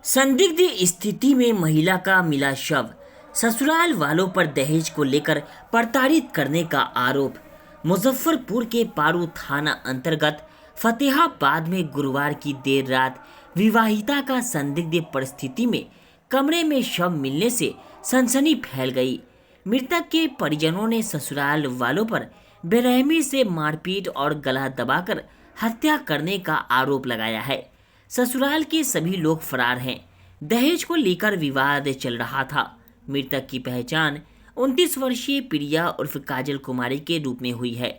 संदिग्ध स्थिति में महिला का मिला शव। ससुराल वालों पर दहेज को लेकर प्रताड़ित करने का आरोप। मुजफ्फरपुर के पारू थाना अंतर्गत फतेहाबाद में गुरुवार की देर रात विवाहिता का संदिग्ध परिस्थिति में कमरे में शव मिलने से सनसनी फैल गई। मृतक के परिजनों ने ससुराल वालों पर बेरहमी से मारपीट और गला दबाकर हत्या करने का आरोप लगाया है। ससुराल के सभी लोग फरार हैं। दहेज को लेकर विवाद चल रहा था। मृतक की पहचान 29 वर्षीय प्रिया उर्फ काजल कुमारी के रूप में हुई है।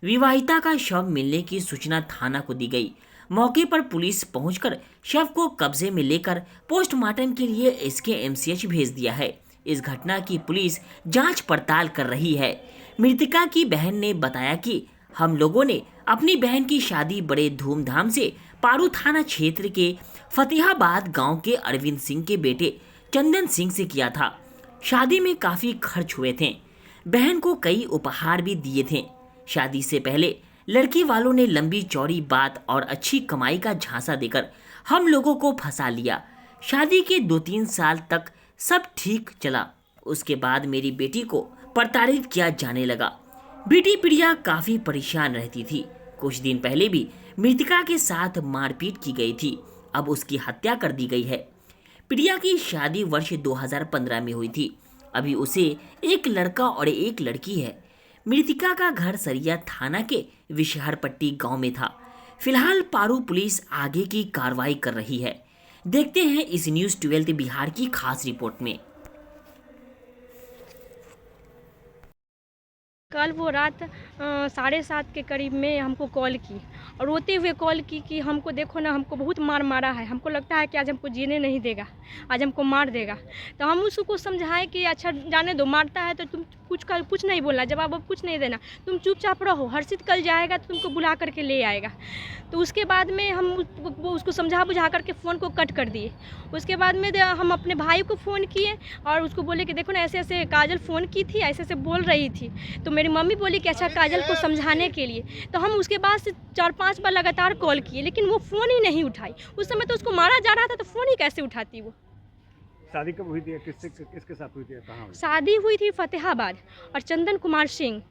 विवाहिता का शव मिलने की सूचना थाना को दी गई। मौके पर पुलिस पहुंचकर शव को कब्जे में लेकर पोस्टमार्टम के लिए SKMCH भेज दिया है। इस घटना की पुलिस जांच पड़ताल कर रही है। मृतका की बहन ने बताया कि हम लोगों ने अपनी बहन की शादी बड़े धूमधाम से पारू थाना क्षेत्र के फतेहाबाद गांव के अरविंद सिंह के बेटे चंदन सिंह से किया था। शादी में काफी खर्च हुए थे। बहन को कई उपहार भी दिए थे। शादी से पहले लड़की वालों ने लंबी चौड़ी बात और अच्छी कमाई का झांसा देकर हम लोगों को फंसा लिया। शादी के 2-3 साल तक सब ठीक चला। उसके बाद मेरी बेटी को प्रताड़ित किया जाने लगा। बेटी प्रिया काफी परेशान रहती थी। कुछ दिन पहले भी मृतका के साथ मारपीट की गई थी। अब उसकी हत्या कर दी गई है। प्रिया की शादी वर्ष 2015 में हुई थी। अभी उसे एक लड़का और एक लड़की है। मृतका का घर सरिया थाना के विशहरपट्टी गांव में था। फिलहाल पारू पुलिस आगे की कार्रवाई कर रही है। देखते हैं इस न्यूज़ 12 बिहार की खास रिपोर्ट में। कल वो रात 7:30 के करीब में हमको कॉल की और रोते हुए कॉल की कि हमको देखो ना, हमको बहुत मार मारा है, हमको लगता है कि आज हमको जीने नहीं देगा, आज हमको मार देगा। तो हम उसको समझाए कि अच्छा जाने दो, मारता है तो तुम कुछ नहीं बोलना, जवाब अब कुछ नहीं देना, तुम चुपचाप रहो, हर्षित कल जाएगा तो तुमको बुला करके ले आएगा। तो उसके बाद में हम उसको समझा बुझा करके फ़ोन को कट कर दिए। उसके बाद में हम अपने भाई को फ़ोन किए और उसको बोले कि देखो ना, ऐसे ऐसे काजल फ़ोन की थी, ऐसे ऐसे बोल रही थी। तो मेरी मम्मी बोली कि अच्छा काजल को समझाने के लिए। तो हम उसके बाद से 4-5 बार लगातार कॉल किए, लेकिन वो फ़ोन ही नहीं उठाई। उस समय तो उसको मारा जा रहा था, तो फ़ोन ही कैसे उठाती वो। शादी कब हुई थी? किसके साथ हुई थी? कहाँ हुई? शादी हुई थी फतेहाबाद और चंदन कुमार सिंह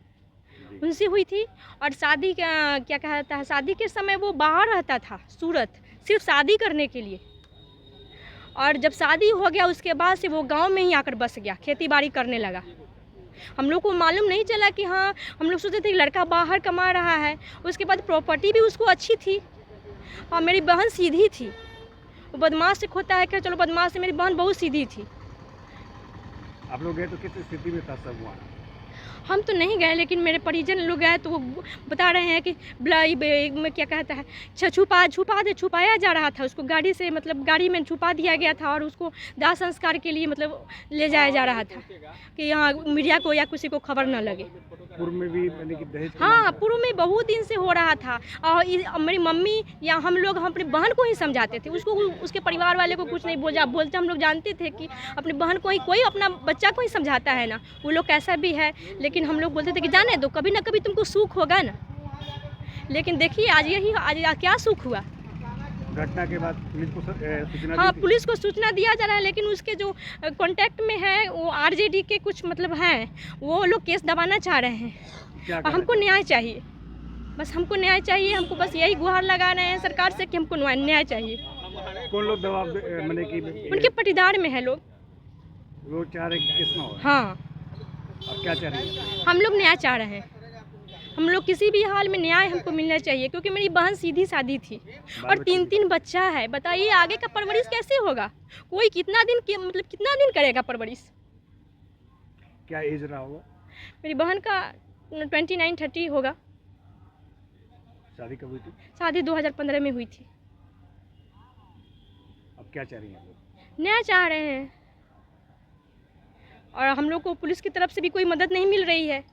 उनसे हुई थी। और शादी क्या कहता है, शादी के समय वो बाहर रहता था सूरत, सिर्फ शादी करने के लिए। और जब शादी हो गया उसके बाद से वो गांव में ही आकर बस गया, खेती बाड़ी करने लगा। हम लोग को मालूम नहीं चला कि हाँ, हम लोग सोचते थे कि लड़का बाहर कमा रहा है। उसके बाद प्रॉपर्टी भी उसको अच्छी थी और मेरी बहन सीधी थी। वो बदमाश से होता है कि चलो बदमाश से, मेरी बहन बहुत सीधी थी। आप लोग गए तो किस स्थिति में था सब वहाँ? हम तो नहीं गए, लेकिन मेरे परिजन लोग गए तो वो बता रहे हैं कि में क्या कहता है, छुपाया जा रहा था उसको, गाड़ी से मतलब गाड़ी में छुपा दिया गया था और उसको दाह संस्कार के लिए मतलब ले जाया जा रहा था कि यहाँ मीडिया को या किसी को खबर न लगे। पूर्व में भी यानी कि दहेज? हाँ, पूर्व में बहुत दिन से हो रहा था और मेरी मम्मी या हम लोग अपनी बहन को ही समझाते थे, उसको उसके परिवार वाले को कुछ नहीं बोलते। हम लोग जानते थे कि अपनी बहन को ही, कोई अपना बच्चा को ही समझाता है ना, वो लोग कैसा भी है। लेकिन हम लोग बोलते थे कि जाने दो, कभी ना कभी तुमको सुख होगा ना। लेकिन देखिए आज क्या सुख हुआ। घटना के बाद पुलिस को सूचना? हाँ, पुलिस को सूचना दिया जा रहा है, लेकिन उसके जो कांटेक्ट में है वो RJD के कुछ मतलब हैं, वो लोग केस दबाना चाह रहे हैं। और हमको न्याय चाहिए, बस हमको न्याय चाहिए। हमको बस यही गुहार लगा रहे हैं सरकार से कि हमको न्याय चाहिए। कौन लोग दबाव मैंने कि उनके पटीदार में है लोग। वो चाह रहे कि किस में हो? हाँ, अब क्या चाह रही है? हम लोग न्याय चाह रहे हैं। हम लोग किसी भी हाल में न्याय हमको मिलना चाहिए, क्योंकि मेरी बहन सीधी सादी थी और 3-3 बच्चा है। बताइए आगे का परवरिश कैसे होगा? कोई कितना दिन करेगा परवरिश? क्या एज रहा होगा? मेरी बहन का 29-30 होगा। शादी कब हुई थी? शादी 2015 में हुई थी। अब क्या चाह रही हैं लोग? न्याय चाह रहे हैं और हम लोग को पुलिस की तरफ से भी कोई मदद नहीं मिल रही है।